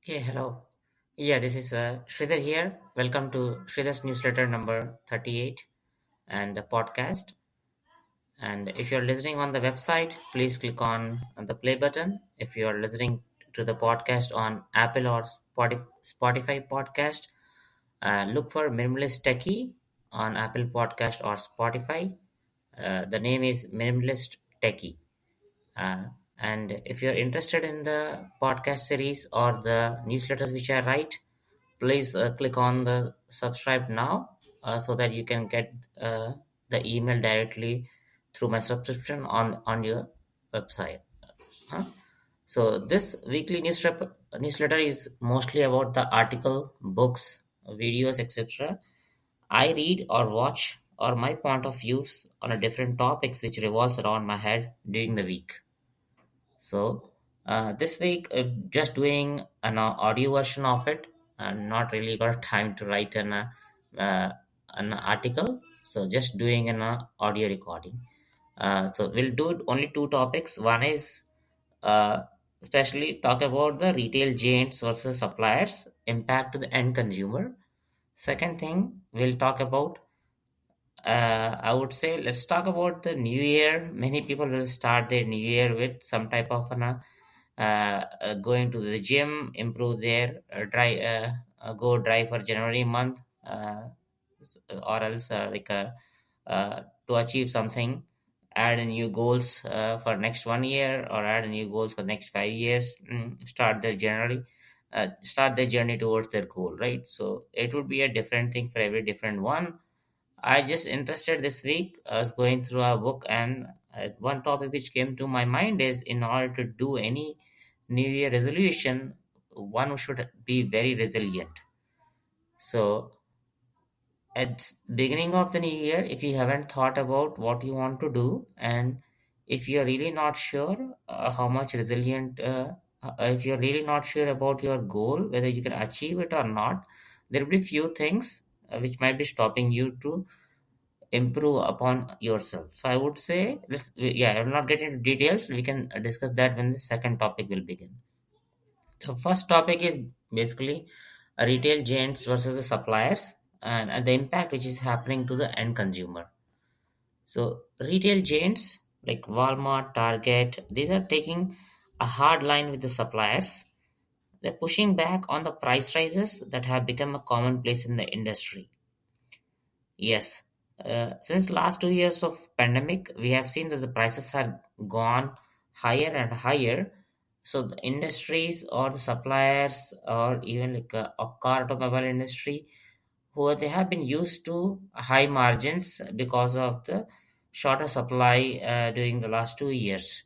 Hey, hello. Yeah, this is Sridhar here. Welcome to Sridhar's newsletter number 38 and the podcast. And if you're listening on the website, please click on the play button. If you're listening to the podcast on Apple or Spotify podcast, look for Minimalist Techie on Apple Podcast or Spotify. The name is Minimalist Techie. Uh, and if you're interested in the podcast series or the newsletters which I write, please click on the subscribe now so that you can get the email directly through my subscription on your website. Huh? So this weekly newsletter is mostly about the article, books, videos, etc. I read or watch or my point of views on a different topics which revolves around my head during the week. So this week, just doing an audio version of it, and not really got time to write uh, an article. So just doing an audio recording. So we'll do only two topics. One is uh, especially talk about the retail giants versus suppliers impact to the end consumer. Second thing, we'll talk about I would say let's talk about the new year. Many people will start their new year with some type of going to the gym, improve their go dry for January month, or else to achieve something, add a new goals for next 1 year or add a new goals for next 5 years. Start their journey towards their goal, right? So it would be a different thing for every different one. I just interested this week. I was going through a book, and one topic which came to my mind is in order to do any New Year resolution, one should be very resilient. So, at beginning of the new year, if you haven't thought about what you want to do, and if you're really not sure how much resilient, if you're really not sure about your goal, whether you can achieve it or not, there will be few things which might be stopping you to improve upon yourself. So I would say, yeah, I will not get into details. We can discuss that when the second topic will begin. The first topic is basically retail giants versus the suppliers and the impact which is happening to the end consumer. So retail giants like Walmart, Target, these are taking a hard line with the suppliers. They're pushing back on the price rises that have become a commonplace in the industry. Yes. Since last 2 years of pandemic, we have seen that the prices are gone higher and higher. So the industries or the suppliers or even like a car automobile industry, who they have been used to high margins because of the shorter supply during the last 2 years,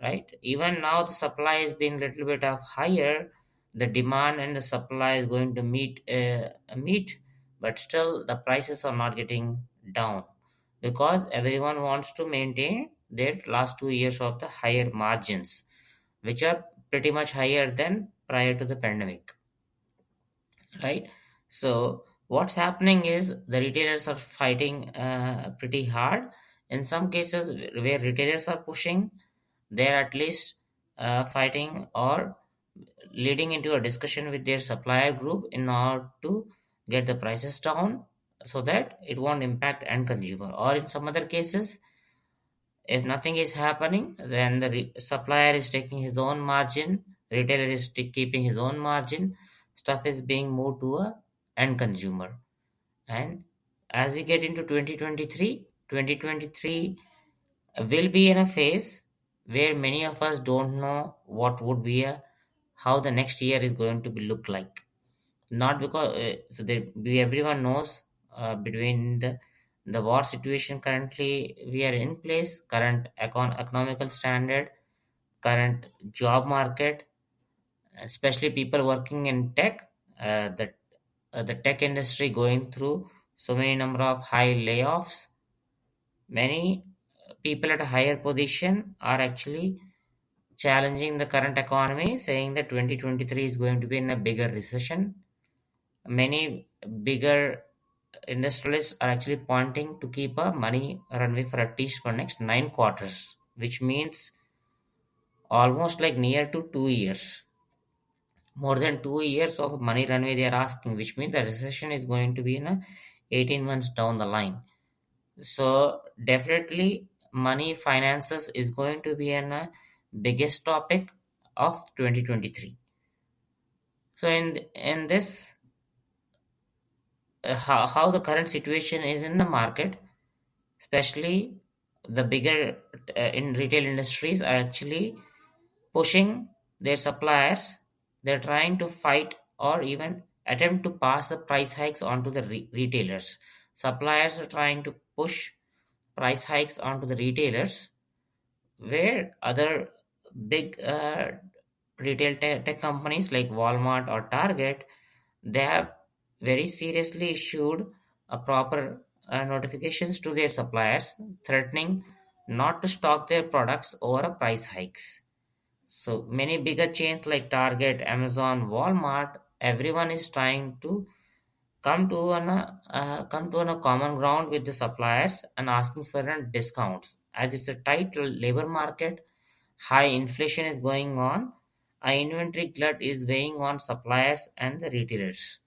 right? Even now the supply is being little bit of higher. The demand and the supply is going to meet, but still the prices are not getting down because everyone wants to maintain their last 2 years of the higher margins, which are pretty much higher than prior to the pandemic, right? So what's happening is the retailers are fighting pretty hard. In some cases where retailers are pushing, they're at least fighting or leading into a discussion with their supplier group in order to get the prices down so that it won't impact end consumer. Or in some other cases, if nothing is happening, then the supplier is taking his own margin, retailer is keeping his own margin, stuff is being moved to a end consumer. And as we get into 2023 will be in a phase where many of us don't know what would be a how the next year is going to be look like. Not because we everyone knows between the war situation currently we are in place, current economical standard, current job market, especially people working in tech, the tech industry going through so many number of high layoffs. Many people at a higher position are actually challenging the current economy, saying that 2023 is going to be in a bigger recession. Many bigger industrialists are actually pointing to keep a money runway for at least for next 9 quarters, which means almost like near to 2 years. more than 2 years of money runway they are asking, which means the recession is going to be in a 18 months down the line. So definitely money finances is going to be an biggest topic of 2023. So in this how the current situation is in the market, especially the bigger in retail industries are actually pushing their suppliers. They're trying to fight or even attempt to pass the price hikes onto the retailers. Suppliers are trying to push price hikes onto the retailers, where other big retail tech companies like Walmart or Target, they have very seriously issued a proper notifications to their suppliers threatening not to stock their products over a price hikes. So many bigger chains like Target, Amazon, Walmart, everyone is trying to come to a common ground with the suppliers and asking for discounts. As it's a tight labor market, high inflation is going on, a inventory glut is weighing on suppliers and the retailers.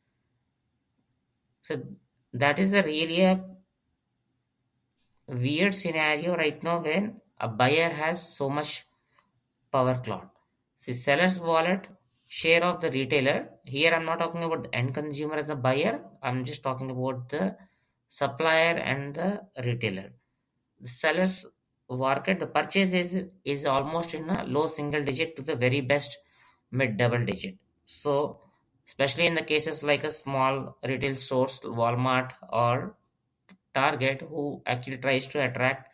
So that is a really a weird scenario right now when a buyer has so much power cloud. See, seller's wallet, share of the retailer. Here, I'm not talking about the end consumer as a buyer. I'm just talking about the supplier and the retailer. The seller's market, the purchase is almost in a low single digit to the very best mid double digit. So, especially in the cases like a small retail stores, Walmart or Target, who actually tries to attract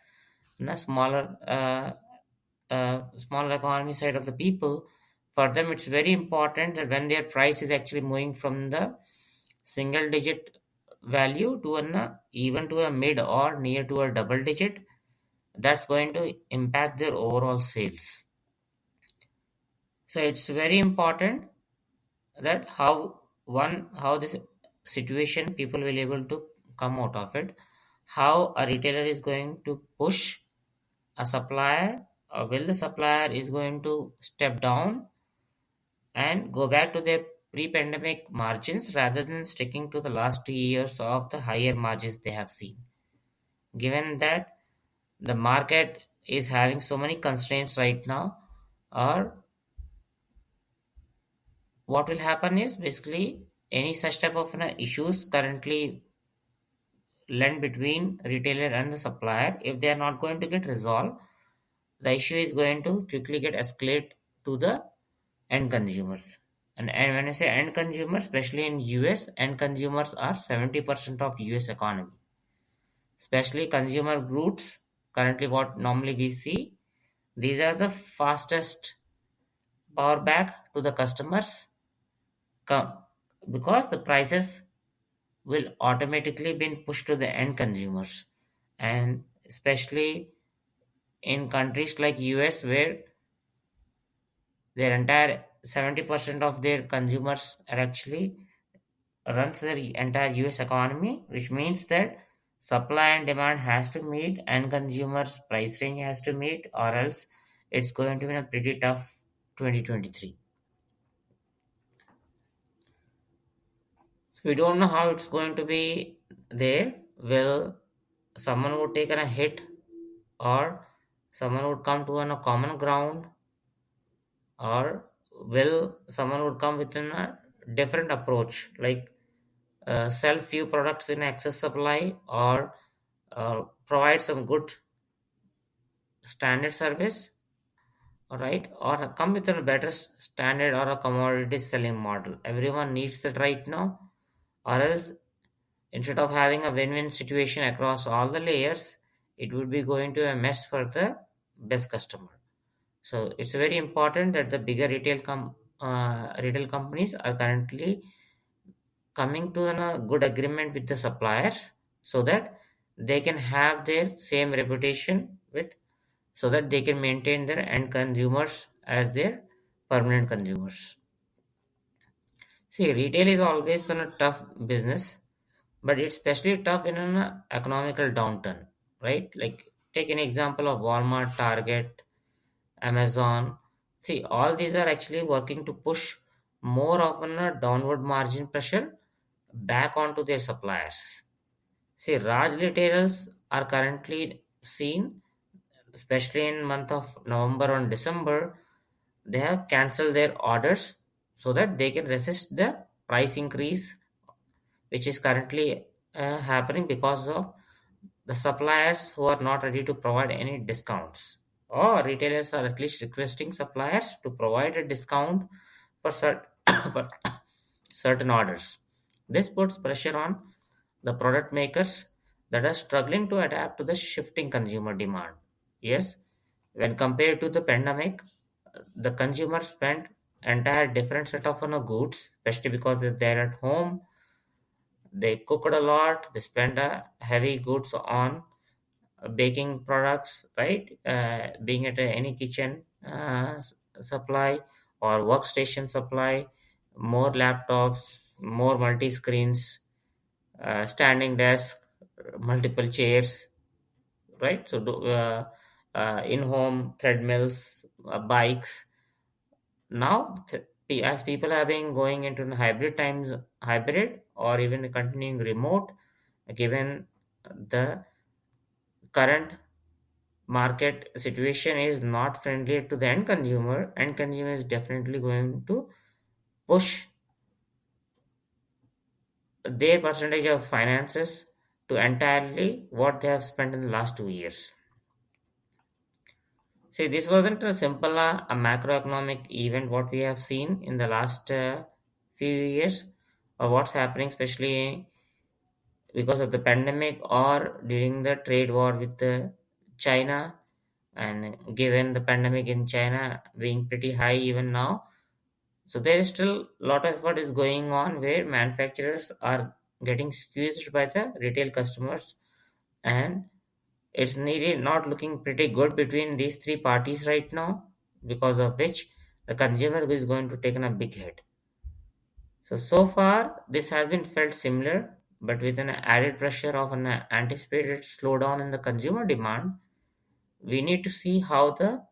a smaller economy side of the people. For them it's very important that when their price is actually moving from the single digit value to an even to a mid or near to a double digit, that's going to impact their overall sales. So it's very important that how this situation people will able to come out of it, how a retailer is going to push a supplier, or will the supplier is going to step down and go back to their pre-pandemic margins rather than sticking to the last 2 years of the higher margins they have seen, given that the market is having so many constraints right now. Or what will happen is basically any such type of issues currently lent between retailer and the supplier, if they are not going to get resolved, the issue is going to quickly get escalate to the end consumers. And when I say end consumers, especially in US, end consumers are 70% of US economy. Especially consumer goods, currently what normally we see, these are the fastest power back to the customers come, because the prices will automatically be pushed to the end consumers. And especially in countries like US, where their entire 70% of their consumers are actually runs the entire US economy, which means that supply and demand has to meet and consumers price range has to meet, or else it's going to be a pretty tough 2023. So we don't know how it's going to be there. Will someone would take a hit, or someone would come to a common ground, or will someone would come within a different approach, like sell few products in excess supply, or provide some good standard service, all right, or come with a better standard or a commodity selling model. Everyone needs that right now, or else instead of having a win-win situation across all the layers, it would be going to a mess for the best customer. So it's very important that the bigger retail companies are currently coming to a good agreement with the suppliers, so that they can have their same reputation with, so that they can maintain their end consumers as their permanent consumers. See, retail is always a tough business, but it's especially tough in an economical downturn, right? Like take an example of Walmart, Target, Amazon. See, all these are actually working to push more often a downward margin pressure back onto their suppliers. See, large retailers are currently seen, especially in month of November and December, they have cancelled their orders so that they can resist the price increase which is currently happening because of the suppliers who are not ready to provide any discounts, or retailers are at least requesting suppliers to provide a discount for for certain orders. This puts pressure on the product makers that are struggling to adapt to the shifting consumer demand. Yes, when compared to the pandemic, the consumer spent entire different set of goods, especially because they're at home, they cooked a lot, they spend heavy goods on baking products, right? Being it any kitchen supply or workstation supply, more laptops, more multi screens, standing desk, multiple chairs, right? So, in home treadmills, bikes. Now, as people have been going into the hybrid times, hybrid or even continuing remote, given the current market situation is not friendly to the end consumer is definitely going to push their percentage of finances to entirely what they have spent in the last 2 years. See, this wasn't a simple a macroeconomic event what we have seen in the last few years, or what's happening especially because of the pandemic or during the trade war with China. And given the pandemic in China being pretty high even now, so there is still a lot of effort is going on where manufacturers are getting squeezed by the retail customers, and it's nearly not looking pretty good between these three parties right now, because of which the consumer is going to take a big hit. So far this has been felt similar, but with an added pressure of an anticipated slowdown in the consumer demand. We need to see how the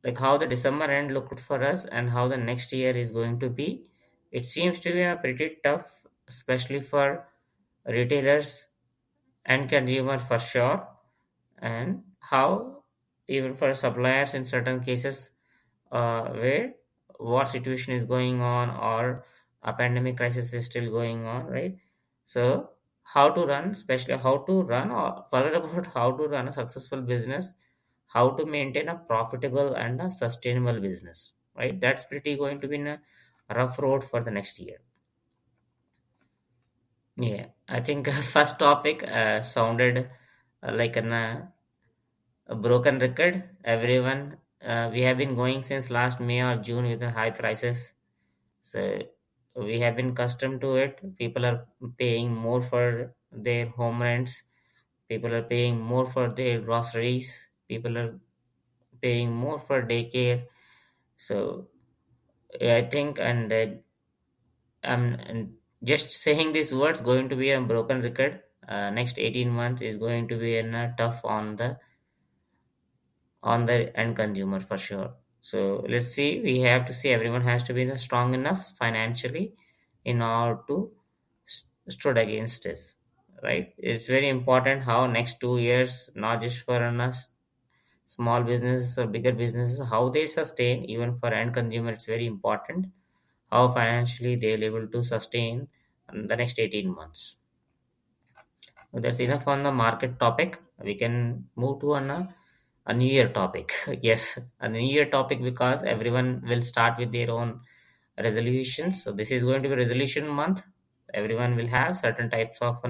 December end looked for us and how the next year is going to be. It seems to be a pretty tough, especially for retailers and consumer for sure, and how even for suppliers in certain cases where war situation is going on or a pandemic crisis is still going on, right? So how to run, especially how to run, or forget about how to run a successful business, how to maintain a profitable and a sustainable business, right? That's pretty going to be in a rough road for the next year. Yeah, I think first topic sounded like a broken record. Everyone, we have been going since last May or June with the high prices. So we have been accustomed to it. People are paying more for their home rents. People are paying more for their groceries. People are paying more for daycare. So I think, and just saying these words going to be a broken record. Next 18 months is going to be tough on the end consumer for sure. So let's see. We have to see everyone has to be strong enough financially in order to stood against this. Right? It's very important how next 2 years, not just for us small businesses or bigger businesses, how they sustain. Even for end consumer, it's very important how financially they're able to sustain in the next 18 months. So that's enough on the market topic. We can move to a new year topic. Yes, a new year topic because everyone will start with their own resolutions. So this is going to be resolution month. Everyone will have certain types of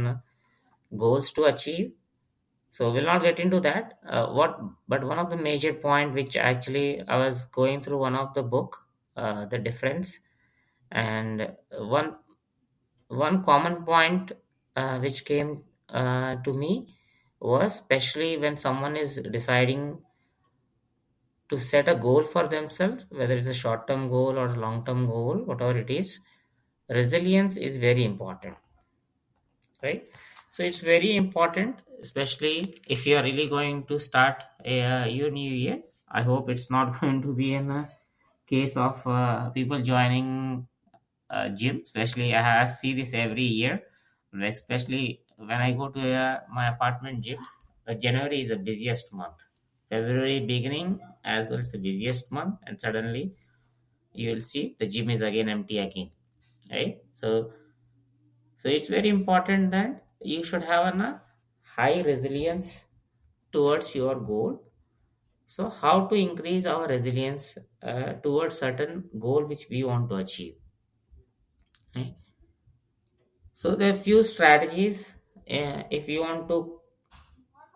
goals to achieve. So we'll not get into that. But one of the major point which actually I was going through one of the book, the difference, and one common point which came to me was especially when someone is deciding to set a goal for themselves, whether it's a short term goal or a long term goal, whatever it is, resilience is very important, right? So it's very important, especially if you are really going to start your new year. I hope it's not going to be in a case of people joining gym. Especially, I see this every year. Like, especially when I go to my apartment gym. January is the busiest month. February beginning as well, it's the busiest month, and suddenly you will see the gym is again empty again. Right. So it's very important that you should have a high resilience towards your goal. So how to increase our resilience towards certain goal which we want to achieve, right? So there are few strategies, if you want to,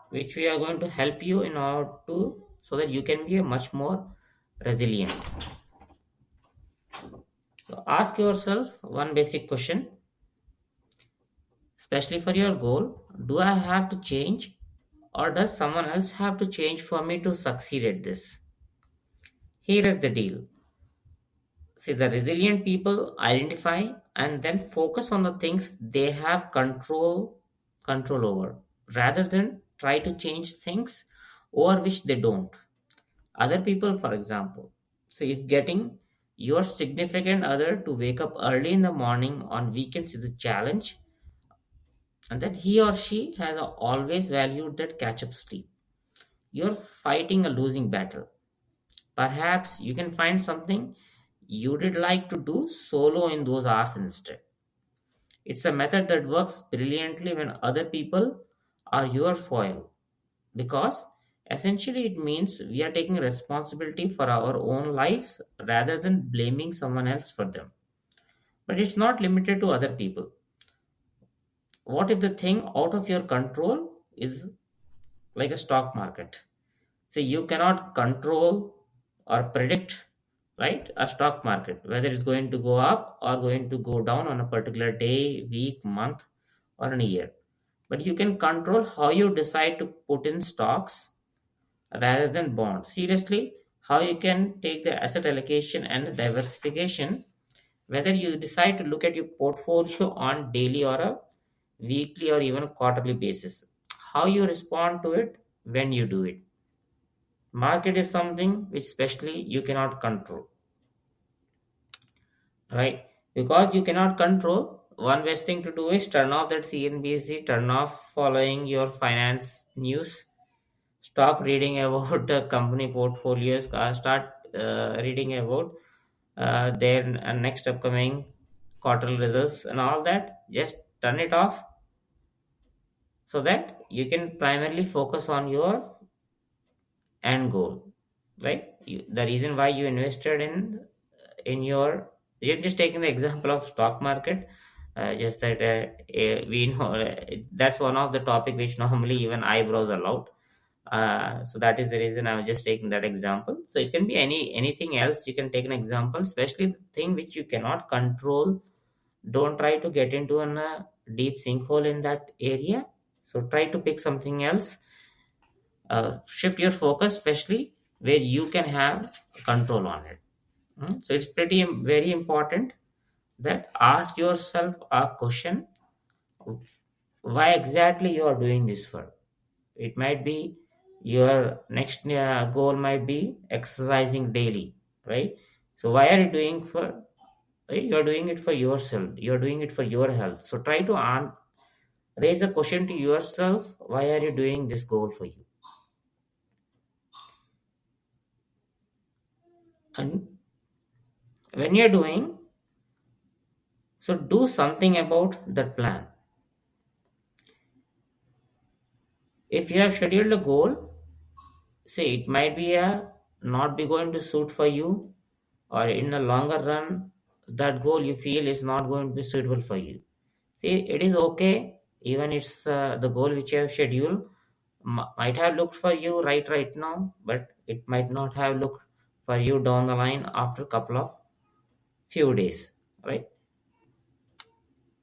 which we are going to help you in order to, so that you can be a much more resilient. So ask yourself one basic question, especially for your goal: do I have to change, or does someone else have to change for me to succeed at this? Here is the deal. See, the resilient people identify and then focus on the things they have control over, rather than try to change things over which they don't. Other people, for example, so if getting your significant other to wake up early in the morning on weekends is a challenge, and then he or she has always valued that catch up sleep, you're fighting a losing battle. Perhaps you can find something you did like to do solo in those hours instead. It's a method that works brilliantly when other people are your foil, because essentially it means we are taking responsibility for our own lives rather than blaming someone else for them. But it's not limited to other people. What if the thing out of your control is like a stock market? See, you cannot control or predict, right, a stock market, whether it's going to go up or going to go down on a particular day, week, month, or in a year. But you can control how you decide to put in stocks rather than bonds. Seriously, how you can take the asset allocation and the diversification, whether you decide to look at your portfolio on daily or a weekly or even a quarterly basis, how you respond to it when you do it. Market is something which especially you cannot control, right? Because you cannot control, one best thing to do is turn off that CNBC, turn off following your finance news, stop reading about company portfolios, start reading about their next upcoming quarterly results and all that. Just turn it off so that you can primarily focus on your end goal, right? The reason why you invested in your, you're just taking the example of stock market, just that we know that's one of the topic which normally even eyebrows allowed. So that is the reason I was just taking that example. So it can be anything else. You can take an example, especially the thing which you cannot control. Don't try to get into a deep sinkhole in that area. So try to pick something else. Shift your focus, especially where you can have control on it. So it's pretty very important that ask yourself a question: why exactly you are doing this for? It might be your next goal might be exercising daily, right? So why are you doing for? Right? You're doing it for yourself. You're doing it for your health. So try to raise a question to yourself: why are you doing this goal for you? And when you're doing, so do something about that plan. If you have scheduled a goal, say it might be a not be going to suit for you, or in the longer run, that goal you feel is not going to be suitable for you. See, it is okay. Even it's the goal which you have scheduled might have looked for you right now, but it might not have looked for you down the line after a couple of few days, right?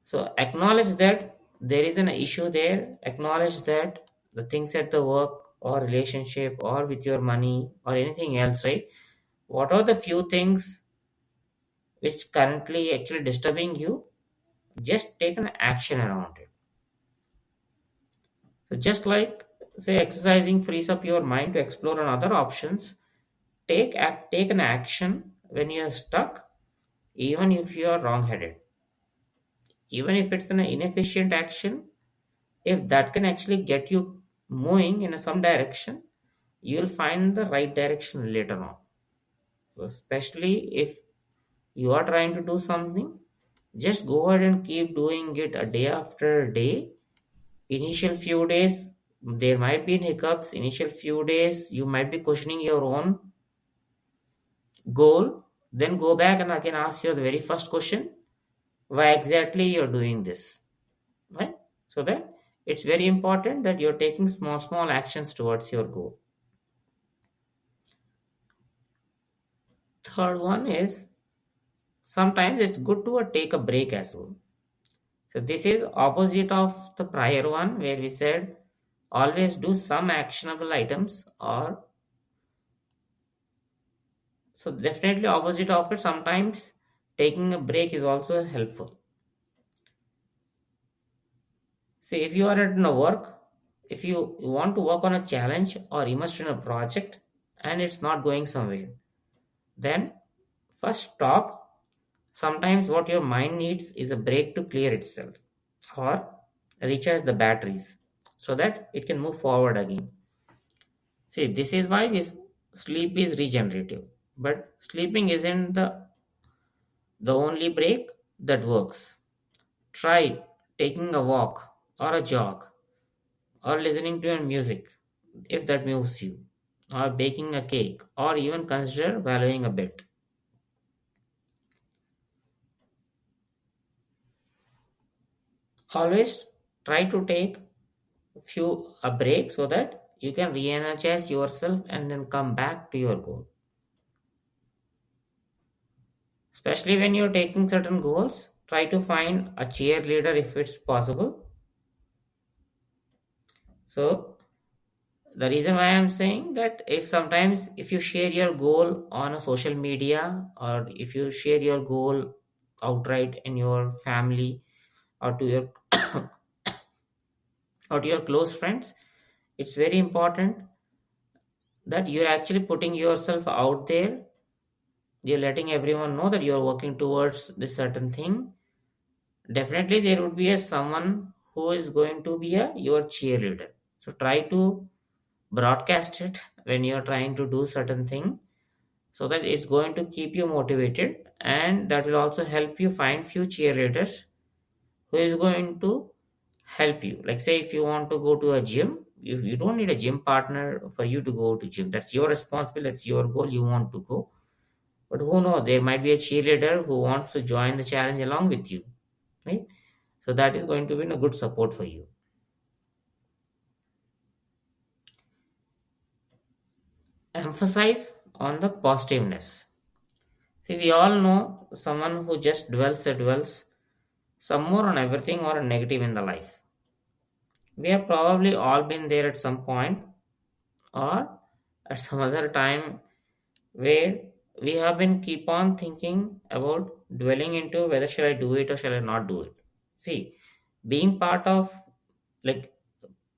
So acknowledge that there is an issue there. Acknowledge that the things at the work or relationship or with your money or anything else, right? What are the few things which currently actually disturbing you? Just take an action around it. So just like say exercising frees up your mind to explore on other options, take an action when you're stuck, even if you're wrong headed, even if it's an inefficient action, if that can actually get you moving in some direction, you'll find the right direction later on. So especially if you are trying to do something, just go ahead and keep doing it a day after day. Initial few days, there might be hiccups. Initial few days, you might be questioning your own goal. Then go back and again ask your very first question, why exactly you're doing this, right? So that it's very important that you're taking small actions towards your goal. Third one is sometimes it's good to take a break as well. So this is opposite of the prior one where we said always do some actionable items, or so definitely opposite of it. Sometimes taking a break is also helpful. See, if you are at a work, if you want to work on a challenge or immersed in a project and it's not going somewhere, then first stop. Sometimes what your mind needs is a break to clear itself or recharge the batteries so that it can move forward again. See, this is why sleep is regenerative, but sleeping isn't the only break that works. Try taking a walk or a jog or listening to your music if that moves you, or baking a cake, or even consider valuing a bit. Always try to take a break so that you can re-energize yourself and then come back to your goal. Especially when you're taking certain goals, try to find a cheerleader if it's possible. So the reason why I'm saying that, if sometimes if you share your goal on a social media, or if you share your goal outright in your family, or to your or to your close friends, it's very important that you're actually putting yourself out there. You're letting everyone know that you're working towards this certain thing. Definitely there would be a someone who is going to be a your cheerleader. So try to broadcast it when you're trying to do certain thing, so that it's going to keep you motivated, and that will also help you find few cheerleaders who is going to help you. Like say if you want to go to a gym, you don't need a gym partner for you to go to gym. That's your responsibility, that's your goal, you want to go. But who knows, there might be a cheerleader who wants to join the challenge along with you, right? So that is going to be a good support for you. Emphasize on the positiveness. See, we all know someone who just dwells some more on everything or a negative in the life. We have probably all been there at some point or at some other time, where we have been keep on thinking about dwelling into whether shall I do it or shall I not do it. See, being part of, like,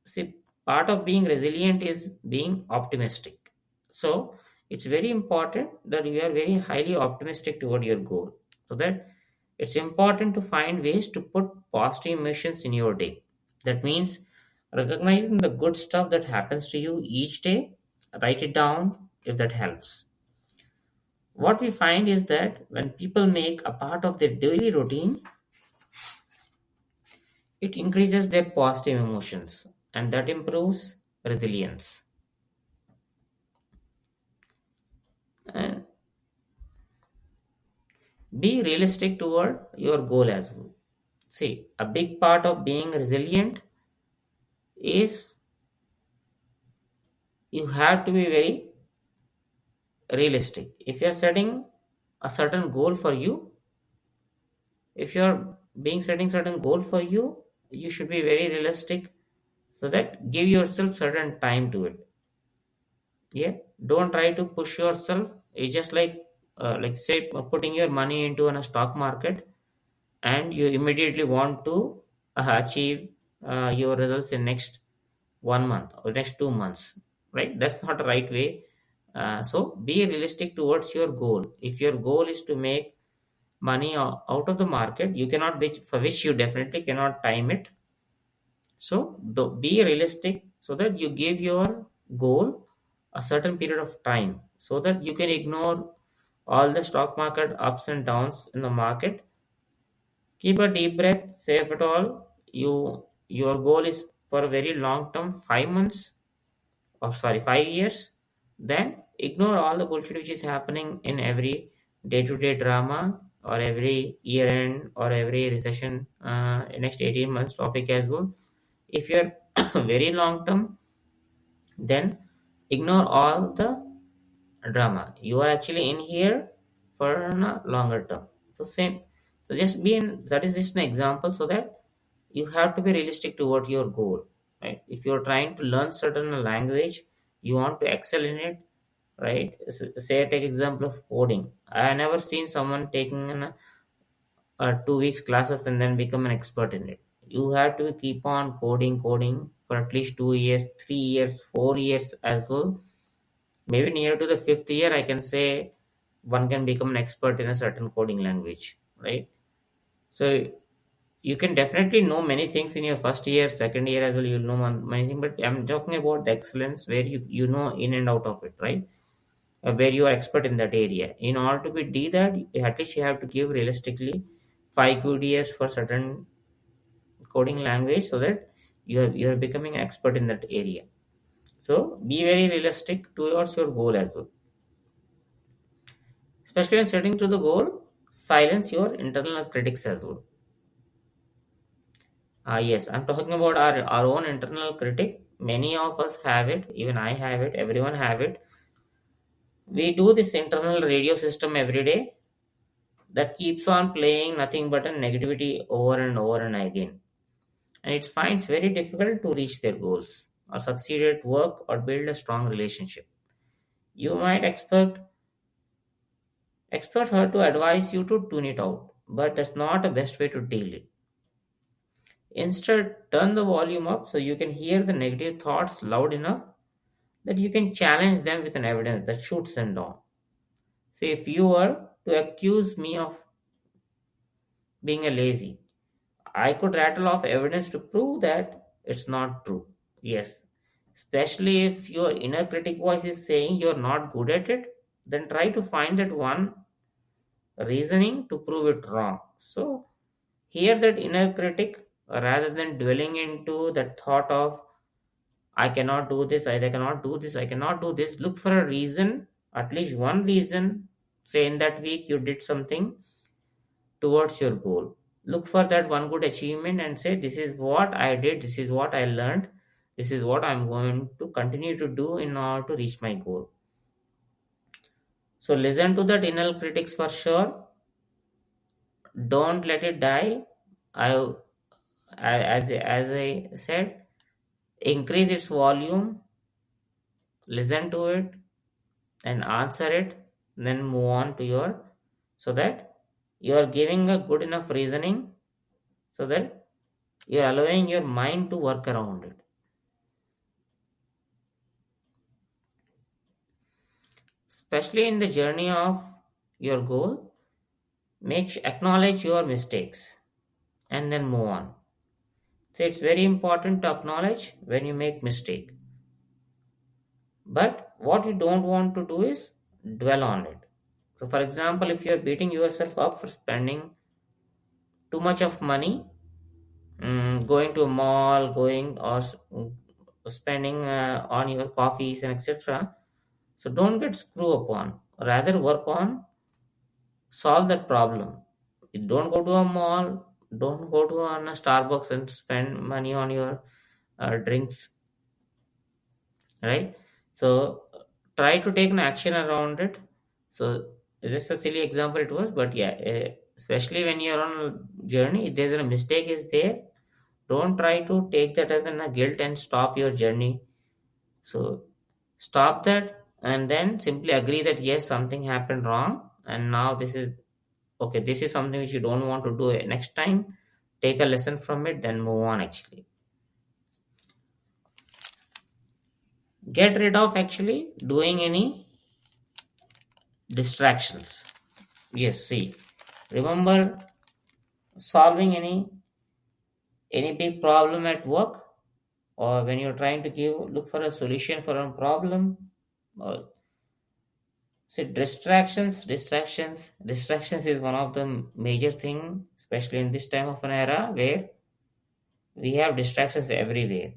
see, part of being resilient is being optimistic. So it's very important that you are very highly optimistic toward your goal, so that it's important to find ways to put positive emotions in your day. That means recognizing the good stuff that happens to you each day, write it down if that helps. What we find is that when people make a part of their daily routine, it increases their positive emotions, and that improves resilience. And be realistic toward your goal as well. See, a big part of being resilient is you have to be very realistic. If you're setting a certain goal for you, if you're being setting certain goal for you, you should be very realistic, so that give yourself certain time to it. Yeah, don't try to push yourself. It's just like say putting your money into a stock market, and you immediately want to achieve your results in next 1 month or next 2 months, right? That's not the right way So be realistic towards your goal. If your goal is to make money out of the market, you cannot, which for which you definitely cannot time it. So be realistic so that you give your goal a certain period of time so that you can ignore all the stock market ups and downs in the market. Keep a deep breath. Say if at all your goal is for a very long term, 5 months, or sorry, 5 years, then ignore all the bullshit which is happening in every day-to-day drama or every year end or every recession next 18 months topic as well. If you're very long term, then ignore all the drama. You are actually in here for a longer term. So same. So just be in, that is just an example so that you have to be realistic toward your goal. Right? If you're trying to learn certain language, you want to excel in it, right? Say take example of coding. I never seen someone taking 2 weeks classes and then become an expert in it. You have to keep on coding for at least 2 years, 3 years, 4 years as well. Maybe near to the fifth year, I can say one can become an expert in a certain coding language, right? So you can definitely know many things in your first year, second year as well. You'll know many things, but I'm talking about the excellence where you know in and out of it, right? Where you are expert in that area. In order to be that, at least you have to give realistically 5 good years for certain coding language so that you're becoming an expert in that area. So be very realistic towards your goal as well. Especially when setting to the goal, silence your internal critics as well. Yes, I'm talking about our own internal critic. Many of us have it, even I have it, everyone have it. We do this internal radio system every day that keeps on playing nothing but a negativity over and over and again. And it finds very difficult to reach their goals or succeed at work or build a strong relationship. You might expect her to advise you to tune it out, but that's not the best way to deal it. Instead, turn the volume up so you can hear the negative thoughts loud enough that you can challenge them with an evidence that shoots them down. So, if you were to accuse me of being a lazy, I could rattle off evidence to prove that it's not true. Yes, especially if your inner critic voice is saying you're not good at it, then try to find that one reasoning to prove it wrong. So, hear that inner critic rather than dwelling into that thought of I cannot do this, I cannot do this, I cannot do this. Look for a reason, at least one reason. Say in that week you did something towards your goal. Look for that one good achievement and say, this is what I did, this is what I learned, this is what I'm going to continue to do in order to reach my goal. So listen to that inner critics for sure. Don't let it die. I, as I said, increase its volume, listen to it, and answer it, then move on to your, so that you are giving a good enough reasoning so that you are allowing your mind to work around it. Especially in the journey of your goal, acknowledge your mistakes and then move on. So it's very important to acknowledge when you make mistake. But what you don't want to do is dwell on it. So for example, if you're beating yourself up for spending too much of money, going to a mall, going or spending on your coffees and etc. So don't get screw upon. Rather work on solve that problem. Don't go to a mall. Don't go to a Starbucks and spend money on your drinks, right? So try to take an action around it. So just a silly example it was, but yeah, especially when you're on a journey, if there's a mistake is there, don't try to take that as a guilt and stop your journey. So stop that and then simply agree that yes, something happened wrong, and now this is okay. This is something which you don't want to do next time. Take a lesson from it, then move on. Actually, get rid of actually doing any. Distractions. Yes, see. Remember solving any big problem at work, or when you're trying to look for a solution for a problem, or see, distractions is one of the major thing, especially in this time of an era where we have distractions everywhere: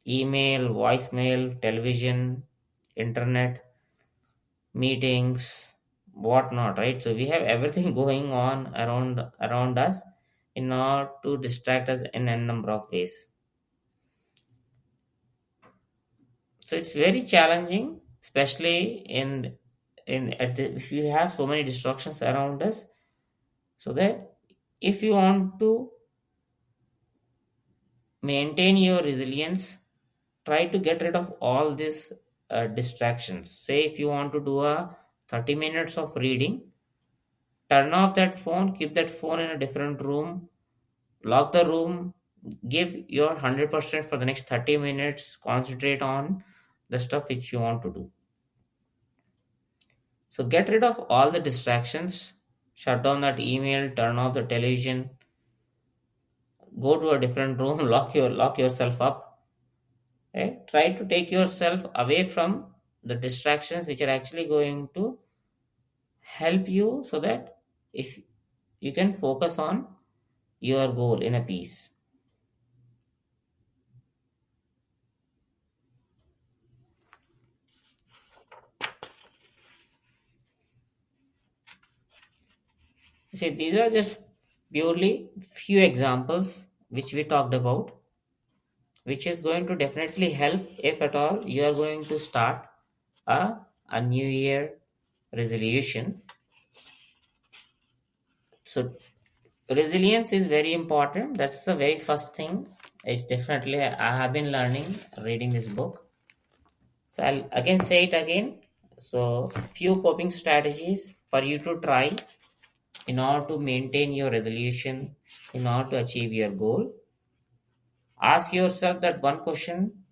email, voicemail, television, internet, meetings, whatnot, right? So we have everything going on around us in order to distract us in a number of ways. So it's very challenging, especially if you have so many distractions around us. So that if you want to maintain your resilience, try to get rid of all these distractions. Say if you want to do a 30 minutes of reading, turn off that phone, keep that phone in a different room, lock the room, give your 100% for the next 30 minutes, concentrate on the stuff which you want to do. So get rid of all the distractions, shut down that email, turn off the television, go to a different room, lock yourself up. Right? Try to take yourself away from the distractions which are actually going to help you, so that if you can focus on your goal in a peace. See, these are just purely few examples which we talked about, which is going to definitely help if at all you are going to start a, a new year resolution. So resilience is very important. That's the very first thing. It's definitely I have been learning reading this book. So I'll again say it again. So few coping strategies for you to try in order to maintain your resolution, in order to achieve your goal. Ask yourself that one question: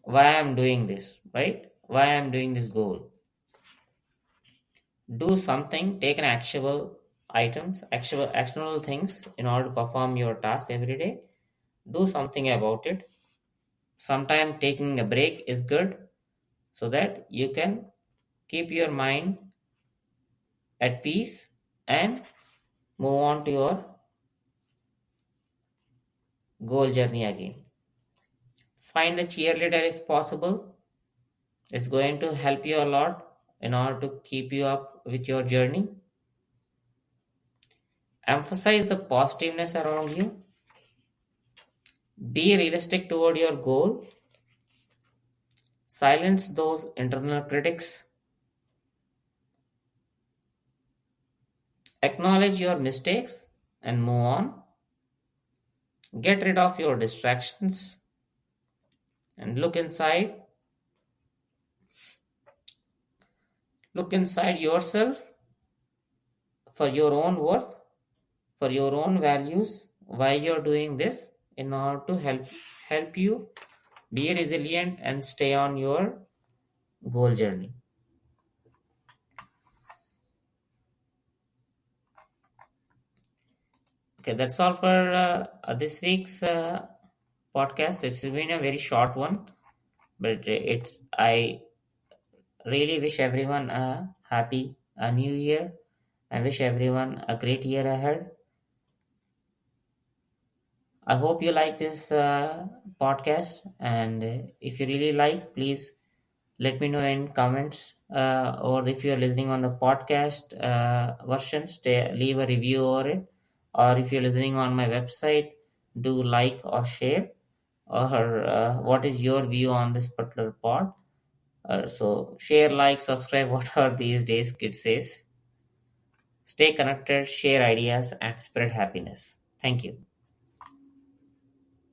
why I'm doing this, right? Why I'm doing this goal? Do something, take an actionable things in order to perform your task every day. Do something about it. Sometimes taking a break is good, so that you can keep your mind at peace and move on to your goal journey again. Find a cheerleader if possible. It's going to help you a lot in order to keep you up with your journey. Emphasize the positiveness around you. Be realistic toward your goal. Silence those internal critics. Acknowledge your mistakes and move on. Get rid of your distractions and look inside yourself for your own worth, for your own values, why you're doing this, in order to help you be resilient and stay on your goal journey. Okay, that's all for this week's podcast. It's been a very short one, but it's I really wish everyone a happy a new year. I wish everyone a great year ahead. I hope you like this podcast, and if you really like, please let me know in comments. Or if you're listening on the podcast version, leave a review over it. Or if you're listening on my website, do like or share. Or what is your view on this particular pod? So share, like, subscribe, whatever these days kids says. Stay connected, share ideas, and spread happiness. Thank you.